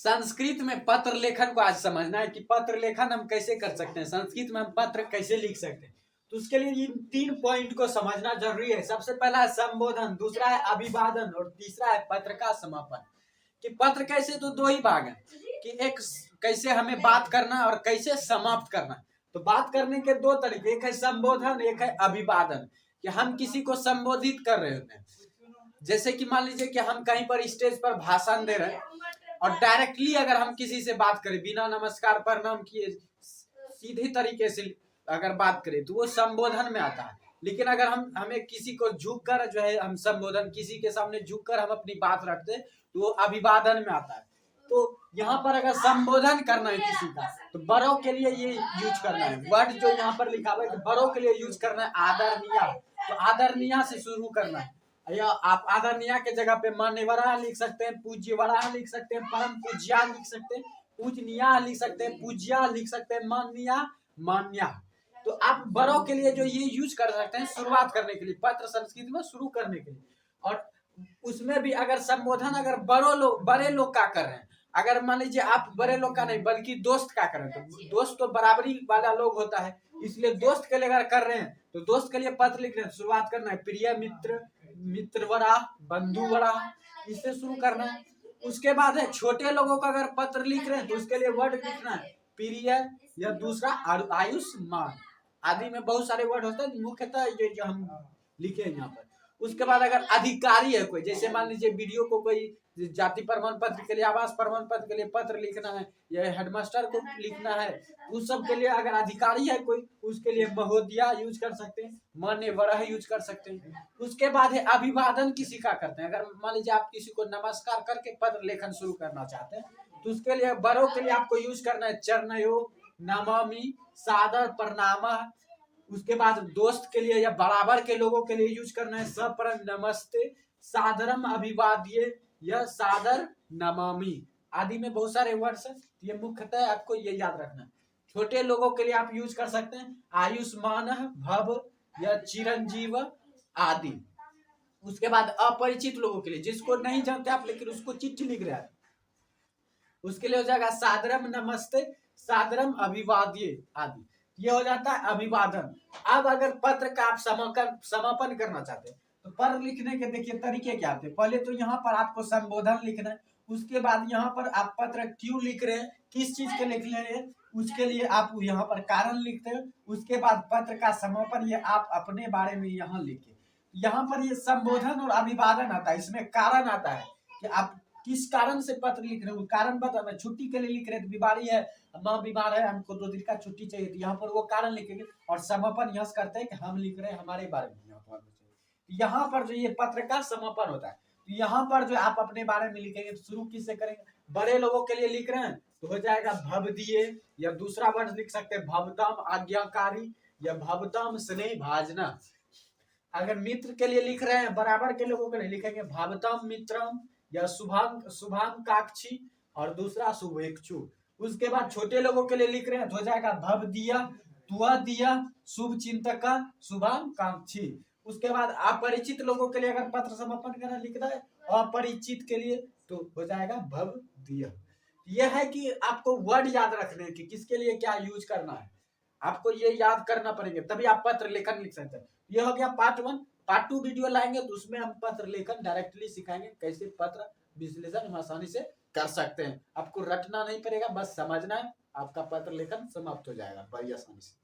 संस्कृत में पत्र लेखन को आज समझना है कि पत्र लेखन हम कैसे कर सकते हैं, संस्कृत में हम पत्र कैसे लिख सकते हैं। तो उसके लिए इन 3 पॉइंट को समझना जरूरी है। सबसे पहला है संबोधन, दूसरा है अभिवादन और तीसरा है पत्र का समापन। कि पत्र कैसे, तो 2 ही भाग है कि एक कैसे हमें बात करना है और कैसे समाप्त करना है। तो बात करने के 2 तरीके, एक है संबोधन, एक है अभिवादन। कि हम किसी को संबोधित कर रहे होते हैं, जैसे कि मान लीजिए कि हम कहीं पर स्टेज पर भाषण दे रहे हैं और डायरेक्टली अगर हम किसी से बात करें बिना नमस्कार प्रणाम किए सीधे तरीके से अगर बात करें तो वो संबोधन में आता है। लेकिन अगर हमें किसी को झुक कर जो है हम संबोधन, किसी के सामने झुक कर हम अपनी बात रखते तो वो अभिवादन में आता है। तो यहाँ पर अगर संबोधन करना है किसी का तो बड़ों के लिए ये यूज करना है। वर्ड जो यहाँ पर लिखा हुआ है बड़ों के लिए यूज करना है आदरणीय। तो आदरणीय से शुरू करना है, या आप आदरणीय के जगह पे मान्यवरा लिख सकते हैं, पूज्यवरा लिख सकते हैं, परम पूज्या लिख सकते हैं, पूजनीय लिख सकते हैं, पूज्या लिख सकते हैं, माननीय मान्या। तो आप बड़ों के लिए जो ये यूज कर सकते हैं शुरुआत करने के लिए, पत्र संस्कृत में शुरू करने के लिए। और उसमें भी अगर संबोधन अगर बड़े लोग का कर रहे हैं, अगर मान लीजिए आप बड़े लोग का नहीं बल्कि दोस्त का करें तो दोस्त तो बराबरी वाला लोग होता है, इसलिए दोस्त के लिए अगर कर रहे हैं तो दोस्त के लिए पत्र लिख रहे हैं, शुरुआत करना है प्रिय मित्र, मित्रवरा, बंधुवरा, इससे शुरू करना है। उसके बाद है छोटे लोगों का अगर पत्र लिख रहे हैं तो उसके लिए वर्ड लिखना है प्रिय, या दूसरा आयुष्मान आदि में बहुत सारे वर्ड होते हैं, मुख्यतः ये जो हम लिखे हैं यहाँ पर। उसके बाद अगर अधिकारी है कोई, जैसे मान लीजिए वीडियो को कोई जाति प्रमाण पत्र के लिए, आवास प्रमाण पत्र के लिए पत्र लिखना है, या हेडमास्टर को लिखना है, उस सब के लिए अगर अधिकारी है कोई उसके लिए महोदया यूज कर सकते हैं, मान्यवरा यूज कर सकते हैं। उसके बाद है अभिवादन किसी का करते हैं, अगर मान लीजिए आप किसी को नमस्कार करके पत्र लेखन शुरू करना चाहते हैं तो उसके लिए बड़ों के लिए आपको यूज करना है चरणयो नमामि, सादर प्रणाम। उसके बाद दोस्त के लिए या बराबर के लोगों के लिए यूज करना है सप्र नमस्ते, सादरम अभिवाद्य या सादर नमामि आदि में बहुत सारे वर्ड्स हैं। ये मुख्यतः आपको ये याद रखना है। छोटे लोगों के लिए आप यूज कर सकते हैं आयुष्मान भव या चिरंजीव आदि। उसके बाद अपरिचित लोगों के लिए, जिसको नहीं जानते आप लेकिन उसको चिट्ठी लिख रहे हैं, उसके लिए हो जाएगा सादरम नमस्ते, सादरम अभिवाद्य आदि। ये हो जाता है अभिवादन। अब अगर पत्र का आप समापन करना चाहते हैं तो पत्र लिखने के देखिए तरीके क्या होते हैं। पहले तो यहाँ पर आपको संबोधन लिखना है, उसके बाद यहाँ पर आप पत्र क्यों लिख रहे हैं, किस चीज के लिख रहे हैं, उसके लिए आप यहाँ पर कारण लिखते हैं। उसके बाद पत्र का समापन ये आप अपने बारे में यहाँ लिखे। यहाँ पर ये संबोधन और अभिवादन आता है, इसमें कारण आता है कि आप किस कारण से पत्र लिख रहे हो, कारण बताना। छुट्टी के लिए लिख रहे हैं, बीमारी है, माँ बीमार है, हमको 2 दिन का छुट्टी चाहिए, तो यहाँ पर वो कारण लिखेंगे। और समापन यश करते हैं कि हम लिख रहे हैं हमारे बारे में। यहाँ पर जो ये पत्र का समापन होता है, तो यहाँ पर जो आप अपने बारे में लिखेंगे तो शुरू किससे करेंगे, बड़े लोगों के लिए लिख रहे हैं तो हो जाएगा भवदीय, या दूसरा वर्ड लिख सकते हैं भवताम आज्ञाकारी या भवताम स्नेह भाजना। अगर मित्र के लिए लिख रहे हैं, बराबर के लोगों के लिए लिखेंगे भवताम मित्रम या शुभांकाक्षी और दूसरा शुभेक्षु। उसके बाद छोटे लोगों के लिए लिख रहे हैं तो हो जाएगा भव दिया, तुआ दिया, शुभ चिंतका, शुभांकाक्षी। उसके बाद अपरिचित लोगों के लिए अगर पत्र समापन करना लिखना है, अपरिचित के लिए तो हो जाएगा भव दिया। यह है कि आपको वर्ड याद रखने की किसके लिए क्या यूज करना है, आपको ये याद करना पड़ेगा, तभी आप पत्र लेखन लिख सकते हैं। ये हो गया पार्ट 1। पार्ट 2 वीडियो लाएंगे तो उसमें हम पत्र लेखन डायरेक्टली सिखाएंगे, कैसे पत्र विश्लेषण हम आसानी से कर सकते हैं। आपको रटना नहीं पड़ेगा, बस समझना है, आपका पत्र लेखन समाप्त हो जाएगा बड़ी आसानी से।